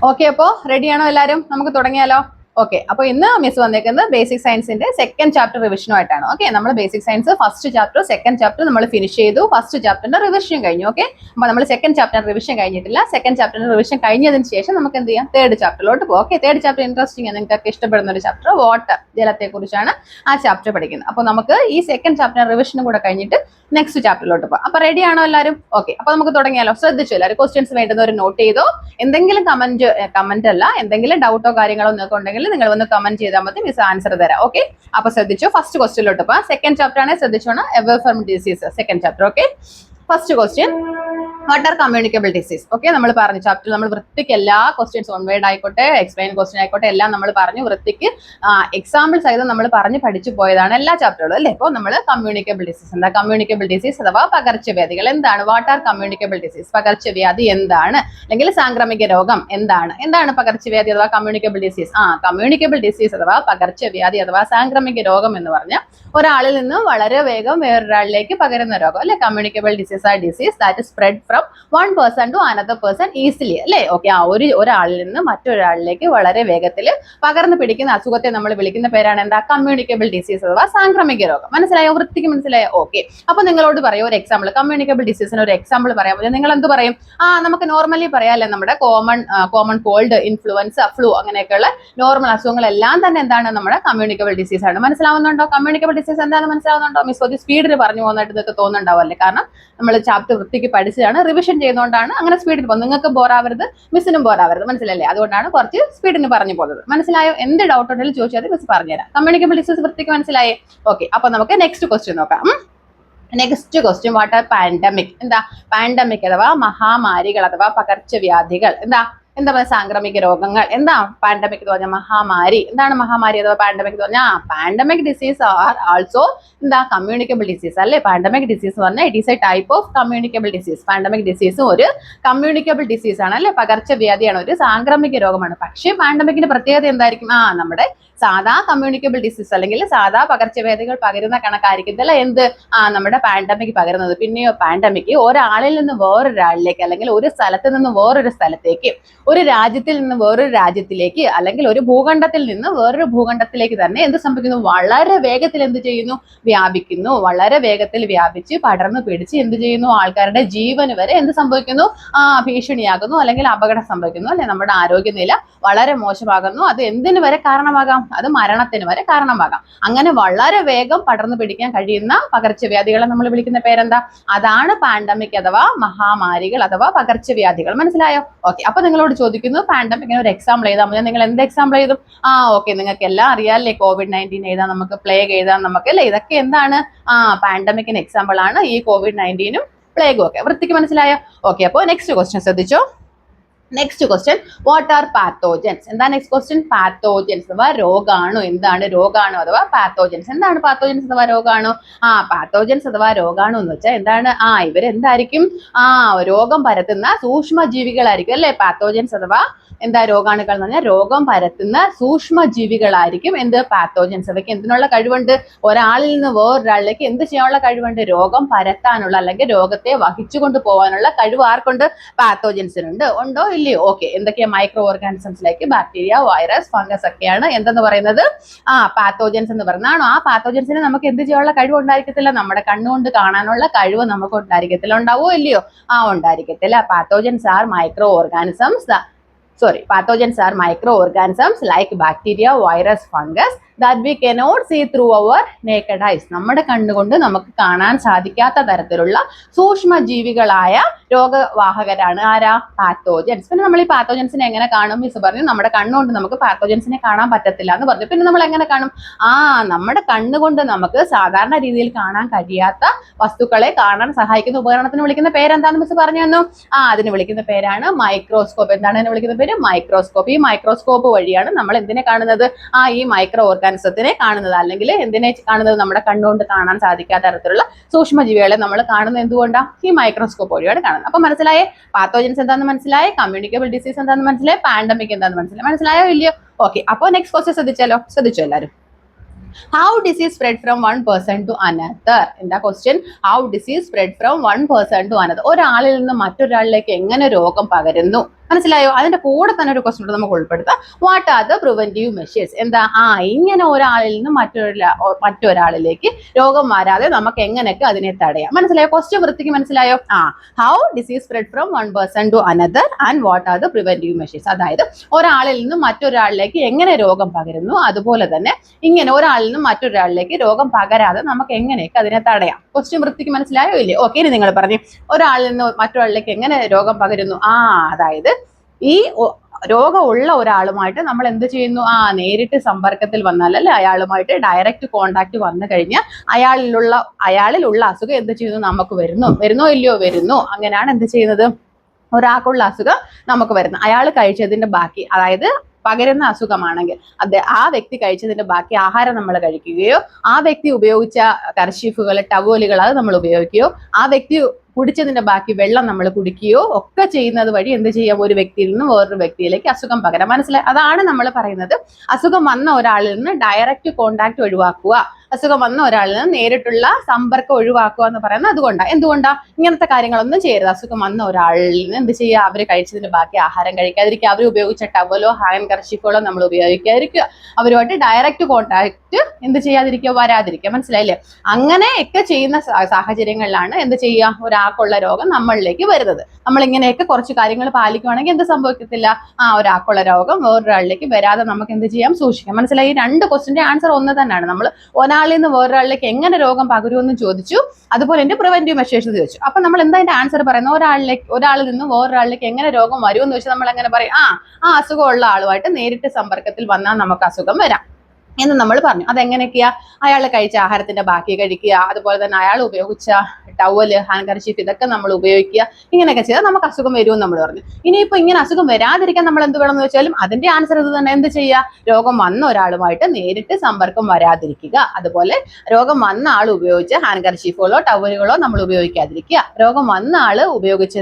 Okay, അപ്പോൾ റെഡിയാണോ എല്ലാവരും? നമുക്ക് തുടങ്ങിയാലോ. ഓക്കെ, അപ്പോൾ ഇന്ന് മിസ് വന്നേക്കുന്നത് ബേസിക് സയൻസിന്റെ സെക്കൻഡ് ചാപ്റ്റർ റിവിഷനുമായിട്ടാണ്. ഓക്കെ, നമ്മൾ basic science first chapter second chapter നമ്മൾ ഫിനിഷ് ചെയ്തു. ഫസ്റ്റ് ചാപ്റ്ററിന്റെ റിവിഷൻ കഴിഞ്ഞു. ഓക്കെ, അപ്പോൾ നമ്മൾ സെക്കൻഡ് ചാപ്റ്റർ റിവിഷൻ കഴിഞ്ഞിട്ടില്ല. സെക്കൻഡ് ചാപ്റ്ററിന്റെ റിവിഷൻ കഴിഞ്ഞതിന് ശേഷം നമുക്ക് എന്ത് ചെയ്യാം, തേർഡ് ചാപ്റ്ററിലോട്ട് പോകും. ഓക്കെ, തേർഡ് ചാപ്റ്റർ ഇൻട്രസ്റ്റിംഗ് ആണ്, നിങ്ങൾക്ക് ഇഷ്ടപ്പെടുന്ന ഒരു ചാപ്റ്റർ വാട്ടർ, ജലത്തെ കുറിച്ചാണ് ആ ചാപ്റ്റർ പഠിക്കുന്നത്. അപ്പോൾ നമുക്ക് ഈ സെക്കൻഡ് ചാപ്റ്റർ റിവിഷനും കൂടെ കഴിഞ്ഞിട്ട് നെക്സ്റ്റ് ചാപ്റ്ററിലോട്ട് പോകാം. അപ്പോൾ റെഡി ആണോ എല്ലാവരും? ഓക്കെ, അപ്പോൾ നമുക്ക് തുടങ്ങിയാലോ. ശ്രദ്ധിച്ചു എല്ലാവരും, ക്വസ്റ്റ്യൻസ് വേണ്ടുന്നവർ നോട്ട് ചെയ്തോ. എന്തെങ്കിലും കമന്റ് അല്ല, എന്തെങ്കിലും ഡൗട്ടോ കാര്യങ്ങളോ നിങ്ങൾക്ക് ഉണ്ടെങ്കിൽ നിങ്ങൾ ഒന്ന് കമന്റ് ചെയ്താൽ മതി, മിസ് ആൻസർ തരാം. ഓക്കെ, അപ്പൊ ശ്രദ്ധിച്ചു. ഫസ്റ്റ് ക്വസ്റ്റ്യനിലോട്ട് പോകാം. സെക്കൻഡ് ചാപ്റ്റർ ആണ്, ശ്രദ്ധിച്ചോണം. Ever disease second chapter. Okay, first question, what are communicable disease? Okay, നമ്മൾ പറഞ്ഞു ചാപ്റ്റർ നമ്മൾ വൃത്തിക്ക് എല്ലാ ക്വസ്റ്റ്യൻസ് ഓൺ വേർഡ് ആയിക്കോട്ടെ, എക്സ്പ്ലെയിൻ ക്വസ്റ്റ്യൻ ആയിക്കോട്ടെ, എല്ലാം നമ്മൾ പറഞ്ഞു വൃത്തിക്ക് എക്സാമ്പിൾ സഹിതം നമ്മൾ പറഞ്ഞ് പഠിച്ചു പോയതാണ് എല്ലാ ചാപ്റ്ററുകളും അല്ലേ. ഇപ്പോൾ നമ്മൾ കമ്മ്യൂണിക്കബിൾ ഡിസീസ് എന്താ, കമ്മ്യൂണിക്കബിൾ ഡിസീസ് അഥവാ പകർച്ചവ്യാധികൾ എന്താണ്, വാട്ട് ആർ കമ്മ്യൂണിക്കബിൾ ഡിസീസ്, പകർച്ചവ്യാധി എന്താണ്, അല്ലെങ്കിൽ സാംക്രമിക രോഗം എന്താണ്, എന്താണ് പകർച്ചവ്യാധി അഥവാ കമ്മ്യൂണിക്കബിൾ ഡിസീസ്? കമ്മ്യൂണിക്കബിൾ ഡിസീസ് അഥവാ പകർച്ചവ്യാധി അഥവാ സാംക്രമിക രോഗം എന്ന് പറഞ്ഞാൽ ഒരാളിൽ നിന്ന് വളരെ വേഗം വേറൊരാളിലേക്ക് പകരുന്ന രോഗം അല്ലെ. Communicable disease are disease that spread from one person to another person easily അല്ലെ. ഓക്കെ, ഒരാളിൽ നിന്ന് മറ്റൊരാളിലേക്ക് വളരെ വേഗത്തിൽ പകർന്നു പിടിക്കുന്ന അസുഖത്തെ നമ്മൾ വിളിക്കുന്ന പേരാണ് എന്താ, കമ്മ്യൂണിക്കബിൾ ഡിസീസ് അഥവാ സാംക്രമിക രോഗം. മനസ്സിലായോ? വൃത്തിക്ക് മനസ്സിലായോ? ഓക്കെ, അപ്പൊ നിങ്ങളോട് പറയും ഒരു എക്സാമ്പിൾ, കമ്മ്യൂണിക്കബിൾ ഡിസീസിന് ഒരു എക്സാമ്പിൾ പറയാൻ പറ്റും. നിങ്ങൾ എന്ത് പറയും? നമുക്ക് നോർമലി പറയാല്ലേ, നമ്മുടെ കോമൺ കോൾഡ്, ഇൻഫ്ലുവൻസ, ഫ്ലൂ അങ്ങനെയൊക്കെയുള്ള നോർമൽ അസുഖങ്ങളെല്ലാം തന്നെ എന്താണ്, നമ്മുടെ കമ്മ്യൂണിക്കബിൾ ഡിസീസ് ആണ്. മനസ്സിലാവുന്നുണ്ടോ? കമ്മ്യൂണിക്കബിൾ ഡിസീസ് എന്താണെന്ന് മനസ്സിലാവുന്നുണ്ടോ? മിസ് ഒരു സ്പീഡിൽ പറഞ്ഞു പോകുന്നതായിട്ട് നിങ്ങൾക്ക് തോന്നുന്നുണ്ടാവല്ലേ, കാരണം നമ്മൾ ചാപ്റ്റർ വൃത്തിക്ക് പഠിച്ചതാണ്, റിവിഷൻ ചെയ്യുന്നതുകൊണ്ടാണ് അങ്ങനെ സ്പീഡിൽ പോകുന്നത്. നിങ്ങൾക്ക് ബോറാവരുത്, മിസ്സിനും ബോറാവരുത്, മനസ്സിലല്ലേ? അതുകൊണ്ടാണ് കുറച്ച് സ്പീഡിന് പറഞ്ഞു പോകുന്നത്. മനസ്സിലായോ? എന്ത് ഡൗട്ട് ഉണ്ടെങ്കിലും ചോദിച്ചാൽ മിസ് പറഞ്ഞുതരാം. കമ്മ്യൂണിക്കബിൾ ഡിസീസ് വൃത്തിക്ക് മനസ്സിലായേ? ഓക്കെ, അപ്പൊ നമുക്ക് നെക്സ്റ്റ് ക്വസ്റ്റ്യൻ നോക്കാം. Next question, what R pandemic? എന്താ പാൻഡമിക് അഥവാ മഹാമാരികൾ അഥവാ പകർച്ചവ്യാധികൾ? എന്താ പറയുക, സാംക്രമിക രോഗങ്ങൾ. എന്താ പാൻഡമിക് എന്ന് പറഞ്ഞാൽ മഹാമാരി. എന്താണ് മഹാമാരി അഥവാ പാൻഡമിക് എന്ന് പറഞ്ഞാൽ? പാൻഡമിക് ഡിസീസ് ആർ ആൾസോ എന്താ, കമ്മ്യൂണിക്കബിൾ ഡിസീസ് അല്ലേ. പാൻഡമിക് ഡിസീസ് എന്ന് പറഞ്ഞാൽ it is a type of communicable disease. Pandemic ഡിസീസും ഒരു കമ്മ്യൂണിക്കബിൾ ഡിസീസ് ആണ് അല്ലെ, പകർച്ചവ്യാധിയാണ്, ഒരു സാംക്രമിക രോഗമാണ്. പക്ഷേ പാൻഡമിക്കിന്റെ പ്രത്യേകത എന്തായിരിക്കും? നമ്മുടെ സാധാ കമ്മ്യൂണിക്കബിൾ ഡിസീസ് അല്ലെങ്കിൽ സാധാ പകർച്ചവ്യാധികൾ പകരുന്ന കണക്കായിരിക്കത്തില്ല എന്ത്, നമ്മുടെ പാൻഡമിക് പകരുന്നത്. പിന്നെയോ പാൻഡമിക് ഒരാളിൽ നിന്ന് വേറൊരാളിലേക്ക്, അല്ലെങ്കിൽ ഒരു സ്ഥലത്ത് നിന്ന് വേറൊരു സ്ഥലത്തേക്ക്, ഒരു രാജ്യത്തിൽ നിന്ന് വേറൊരു രാജ്യത്തിലേക്ക്, അല്ലെങ്കിൽ ഒരു ഭൂഖണ്ഡത്തിൽ നിന്ന് വേറൊരു ഭൂഖണ്ഡത്തിലേക്ക് തന്നെ എന്ത് സംഭവിക്കുന്നു, വളരെ വേഗത്തിൽ എന്ത് ചെയ്യുന്നു, വ്യാപിക്കുന്നു. വളരെ വേഗത്തിൽ വ്യാപിച്ച് പടർന്നു പിടിച്ച് എന്ത് ചെയ്യുന്നു, ആൾക്കാരുടെ ജീവന് വരെ എന്ത് സംഭവിക്കുന്നു, ഭീഷണിയാകുന്നു, അല്ലെങ്കിൽ അപകടം സംഭവിക്കുന്നു അല്ലെ. നമ്മുടെ ആരോഗ്യനില വളരെ മോശമാകുന്നു. അത് എന്തിനു വരെ കാരണമാകാം? അത് മരണത്തിന് വരെ കാരണമാകാം. അങ്ങനെ വളരെ വേഗം പടർന്നു പിടിക്കാൻ കഴിയുന്ന പകർച്ചവ്യാധികളെ നമ്മൾ വിളിക്കുന്ന പേരെന്താ? അതാണ് പാൻഡമിക് അഥവാ മഹാമാരികൾ അഥവാ പകർച്ചവ്യാധികൾ. മനസ്സിലായോ? ഓക്കെ, അപ്പൊ നിങ്ങളോട് ചോദിക്കുന്നു പാൻഡമിക്കിന് ഒരു എക്സാമ്പിൾ എഴുതാൻ മതി. നിങ്ങൾ എന്ത് എക്സാമ്പിൾ എഴുതും? ഓക്കെ, നിങ്ങൾക്ക് എല്ലാം അറിയാല്ലേ, COVID-19 എഴുതാം, നമുക്ക് പ്ലേഗ് എഴുതാം, നമുക്ക് അല്ലേ. ഇതൊക്കെ എന്താണ്, പാൻഡമിക്കിന് എക്സാമ്പിൾ ആണ് ഈ COVID-19ഉം പ്ലേഗും ഒക്കെ. വൃത്തിക്ക് മനസ്സിലായോ? ഓക്കെ, അപ്പോൾ നെക്സ്റ്റ് ക്വസ്റ്റ്യൻ ശ്രദ്ധിച്ചോ. Next question, what R pathogens? എന്താ നെക്സ്റ്റ് ക്വസ്റ്റ്യൻ? പാത്തോജൻസ് അഥവാ രോഗാണു. എന്താണ് രോഗാണു അഥവാ പാത്തോജൻസ്? എന്താണ് പാത്തോജൻസ് അഥവാ രോഗാണു? പാത്തോജൻസ് അഥവാ രോഗാണു എന്ന് വെച്ചാൽ എന്താണ്? ഇവരെന്തായിരിക്കും? രോഗം പരത്തുന്ന സൂക്ഷ്മജീവികളായിരിക്കും അല്ലെ. പാത്തോജൻസ് അഥവാ എന്താ, രോഗാണുക്കൾ എന്ന് പറഞ്ഞാൽ രോഗം പരത്തുന്ന സൂക്ഷ്മജീവികളായിരിക്കും എന്ത്, പാത്തോജൻസ്. അവയ്ക്ക് എന്തിനുള്ള കഴിവുണ്ട്? ഒരാളിൽ നിന്ന് വേറൊരാളിലേക്ക് എന്ത് ചെയ്യാനുള്ള കഴിവുണ്ട്? രോഗം പരത്താനുള്ള, അല്ലെങ്കിൽ രോഗത്തെ വഹിച്ചു കൊണ്ടുപോകാനുള്ള കഴിവ് ആർക്കുണ്ട്? പാത്തോജൻസിനുണ്ട്. ഉണ്ടോ ഇല്ലയോ? ഓക്കെ, എന്തൊക്കെയാ? മൈക്രോ ഓർഗാനിസംസിലേക്ക് ബാക്ടീരിയ, വൈറസ്, ഫംഗസ് ഒക്കെയാണ് എന്തെന്ന് പറയുന്നത്, പാത്തോജൻസ് എന്ന് പറയുന്നതാണോ. ആ പാത്തോജൻസിന് നമുക്ക് എന്ത് ചെയ്യാനുള്ള കഴിവ് ഉണ്ടായിരിക്കത്തില്ല, നമ്മുടെ കണ്ണുകൊണ്ട് കാണാനുള്ള കഴിവ് നമുക്ക് ഉണ്ടായിരിക്കത്തില്ല. ഉണ്ടാവോ ഇല്ലയോ? ഉണ്ടായിരിക്കത്തില്ല. Pathogens are micro organisms. Pathogens are microorganisms like bacteria, virus, fungus that we cannot see through our naked eyes. നമ്മുടെ കണ്ണുകൊണ്ട് നമുക്ക് കാണാൻ സാധിക്കാത്ത തരത്തിലുള്ള സൂക്ഷ്മജീവികളായ രോഗവാഹകരാണ് ആരാ? പാത്തോജൻസ്. പിന്നെ നമ്മൾ ഈ പാത്തോജൻസിനെ എങ്ങനെ കാണും? മിസ് പറഞ്ഞു നമ്മുടെ കണ്ണുകൊണ്ട് നമുക്ക് പാത്തോജൻസിനെ കാണാൻ പറ്റത്തില്ല എന്ന് പറഞ്ഞു. പിന്നെ നമ്മൾ എങ്ങനെ കാണും? നമ്മുടെ കണ്ണുകൊണ്ട് നമുക്ക് സാധാരണ രീതിയിൽ കാണാൻ കഴിയാത്ത വസ്തുക്കളെ കാണാൻ സഹായിക്കുന്ന ഉപകരണത്തിന് വിളിക്കുന്ന പേരെന്താണെന്ന് മിസ് പറഞ്ഞു തന്നു. അതിന് വിളിക്കുന്ന പേരാണ് മൈക്രോസ്കോപ്പ്. എന്താണ് അതിന് വിളിക്കുന്ന പേര്? മൈക്രോസ്കോപ്പ്. ഈ മൈക്രോസ്കോപ്പ് വഴിയാണ് നമ്മൾ എന്തിനെ കാണുന്നത്? ഈ മൈക്രോ ഓർഗാനിസത്തിനെ കാണുന്നത്. അല്ലെങ്കിൽ എന്തിനെ കാണുന്നത്? നമ്മുടെ കണ്ണുകൊണ്ട് കാണാൻ സാധിക്കാത്ത തരത്തിലുള്ള സൂക്ഷ്മജീവികളെ നമ്മൾ കാണുന്നത് എന്തുകൊണ്ടാണ്? ഈ മൈക്രോസ്കോപ്പ് വഴിയാണ് കാണുന്നത്. അപ്പൊ മനസ്സിലായേ? പാത്തോജൻസ് എന്താണെന്ന് മനസ്സിലായി, കമ്മ്യൂണിക്കബിൾ ഡിസീസ് എന്താണെന്ന് മനസ്സിലായി, പാൻഡമിക് എന്താണെന്ന് മനസ്സിലായോ ഇല്ലയോ? ഓക്കെ, അപ്പോൾ നെക്സ്റ്റ് ക്വസ്റ്റ്യൻ ശ്രദ്ധിച്ചോ എല്ലാവരും. How disease spread from one person to another? എന്താ question? How disease spread from one person to another? ഒരാളിൽ നിന്ന് മറ്റൊരാളിലേക്ക് എങ്ങനെ രോഗം പകരുന്നു? മനസ്സിലായോ? അതിന്റെ കൂടെ തന്നെ ഒരു ക്വസ്റ്റ്യൻ നമുക്ക് ഉൾപ്പെടുത്താം. What are the preventive measures? എന്താ? ഇങ്ങനെ ഒരാളിൽ നിന്ന് മറ്റൊരാളിലേക്ക് രോഗം മാറാതെ നമുക്ക് എങ്ങനെയൊക്കെ അതിനെ തടയാം? മനസ്സിലായോ? ക്വസ്റ്റ്യൻ വൃത്തിക്ക് മനസ്സിലായോ? How disease spread from one person to another and what are the preventive measures? അതായത് ഒരാളിൽ നിന്ന് മറ്റൊരാളിലേക്ക് എങ്ങനെ രോഗം പകരുന്നു, അതുപോലെ തന്നെ ഇങ്ങനെ ഒരാളിൽ നിന്ന് മറ്റൊരാളിലേക്ക് രോഗം പകരാതെ നമുക്ക് എങ്ങനെയൊക്കെ അതിനെ തടയാം? ക്വസ്റ്റ്യൻ വൃത്തിക്ക് മനസ്സിലായോ ഇല്ലേ? ഓക്കെ, ഇനി നിങ്ങൾ പറഞ്ഞു ഒരാളിൽ നിന്ന് മറ്റൊരാളിലേക്ക് എങ്ങനെ രോഗം പകരുന്നു? അതായത് ഈ രോഗമുള്ള ഒരാളുമായിട്ട് നമ്മൾ എന്ത് ചെയ്യുന്നു? നേരിട്ട് സമ്പർക്കത്തിൽ വന്നാൽ, അല്ലെ, അയാളുമായിട്ട് ഡയറക്റ്റ് കോണ്ടാക്ട് വന്നു കഴിഞ്ഞാൽ അയാളിലുള്ള അസുഖം എന്ത് ചെയ്യുന്നു? നമുക്ക് വരുന്നോ ഇല്ലയോ? വരുന്നു. അങ്ങനെയാണ് എന്ത് ചെയ്യുന്നത്? ഒരാൾക്കുള്ള അസുഖം നമുക്ക് വരുന്നത്. അയാൾ കഴിച്ചതിന്റെ ബാക്കി, അതായത് പകരുന്ന അസുഖമാണെങ്കിൽ ആ വ്യക്തി കഴിച്ചതിന്റെ ബാക്കി ആഹാരം നമ്മൾ കഴിക്കുകയോ, ആ വ്യക്തി ഉപയോഗിച്ച കർഷീഫുകൾ, ടവലുകൾ അത് നമ്മൾ ഉപയോഗിക്കുകയോ, ആ വ്യക്തി കുടിച്ചതിന്റെ ബാക്കി വെള്ളം നമ്മൾ കുടിക്കുകയോ ഒക്കെ ചെയ്യുന്നത് വഴി എന്ത് ചെയ്യാം? ഒരു വ്യക്തിയിൽ നിന്ന് വേറൊരു വ്യക്തിയിലേക്ക് അസുഖം പകരാം. മനസ്സിലായി? അതാണ് നമ്മൾ പറയുന്നത് അസുഖം വന്ന ഒരാളിൽ നിന്ന് ഡയറക്റ്റ് കോണ്ടാക്ട് ഒഴിവാക്കുക, അസുഖം വന്ന ഒരാളിൽ നിന്ന് നേരിട്ടുള്ള സമ്പർക്കം ഒഴിവാക്കുക എന്ന് പറയുന്നത് അതുകൊണ്ടാണ്. എന്തുകൊണ്ടാ? ഇങ്ങനത്തെ കാര്യങ്ങളൊന്നും ചെയ്യരുത്. അസുഖം വന്ന ഒരാളിൽ നിന്ന് എന്ത് ചെയ്യുക? അവർ കഴിച്ചതിന്റെ ബാക്കി ആഹാരം കഴിക്കാതിരിക്കുക, അവർ ഉപയോഗിച്ച ടവലോ ഹാൻഡ് കർഷീഫുകളോ നമ്മൾ ഉപയോഗിക്കാതിരിക്കുക, അവരുമായിട്ട് ഡയറക്റ്റ് കോണ്ടാക്ട് എന്ത് ചെയ്യാതിരിക്കുക? വരാതിരിക്കുക. മനസ്സിലായില്ലേ? അങ്ങനെയൊക്കെ ചെയ്യുന്ന സാഹചര്യങ്ങളിലാണ് എന്ത് ചെയ്യുക? ഒരാൾക്കുള്ള രോഗം നമ്മളിലേക്ക് വരുന്നത്. നമ്മൾ ഇങ്ങനെയൊക്കെ കുറച്ച് കാര്യങ്ങൾ പാലിക്കുകയാണെങ്കിൽ എന്ത് സംഭവിക്കത്തില്ല? ഒരാൾക്കുള്ള രോഗം വേറൊരാളിലേക്ക് വരാതെ നമുക്ക് എന്ത് ചെയ്യാം? സൂക്ഷിക്കാം. മനസ്സിലായി? ഈ രണ്ട് ക്വസ്റ്റിന്റെ ആൻസർ ഒന്ന് തന്നെയാണ്. നമ്മൾ ഒരാളിൽ നിന്ന് വേറൊരാളിലേക്ക് എങ്ങനെ രോഗം പകരുമെന്ന് ചോദിച്ചു, അതുപോലെ തന്നെ പ്രിവെന്റീവ് മെഷേഴ്സ് ചോദിച്ചു. അപ്പൊ നമ്മൾ എന്താ അതിന്റെ ആൻസർ പറയുന്നത്? ഒരാളിൽ നിന്ന് വേറൊരാളിലേക്ക് എങ്ങനെ രോഗം വരുമെന്ന് ചോദിച്ചാൽ നമ്മൾ എങ്ങനെ പറയും? അസുഖമുള്ള ആളുമായിട്ട് നേരിട്ട് സമ്പർക്കത്തിൽ വന്നാൽ നമുക്ക് അസുഖം വരാം എന്ന് നമ്മൾ പറഞ്ഞു. അതെങ്ങനെയൊക്കെയാ? അയാൾ കഴിച്ച ആഹാരത്തിന്റെ ബാക്കി കഴിക്കുക, അതുപോലെ തന്നെ അയാൾ ഉപയോഗിച്ച ടവല്, ഹാൻഡ് കർച്ചീഫ് ഇതൊക്കെ നമ്മൾ ഉപയോഗിക്കുക. ഇങ്ങനെയൊക്കെ ചെയ്താൽ നമുക്ക് അസുഖം വരുമെന്ന് നമ്മൾ പറഞ്ഞു. ഇനിയിപ്പോ ഇങ്ങനെ അസുഖം വരാതിരിക്കാൻ നമ്മൾ എന്ത് വേണം എന്ന് വെച്ചാലും അതിന്റെ ആൻസർ ഇത് തന്നെ. എന്ത് ചെയ്യുക? രോഗം വന്ന ഒരാളുമായിട്ട് നേരിട്ട് സമ്പർക്കം വരാതിരിക്കുക, അതുപോലെ രോഗം വന്ന ആൾ ഉപയോഗിച്ച ഹാൻഡ് കർച്ചീഫുകളോ ടവലുകളോ നമ്മൾ ഉപയോഗിക്കാതിരിക്കുക, രോഗം വന്ന ആൾ ഉപയോഗിച്ച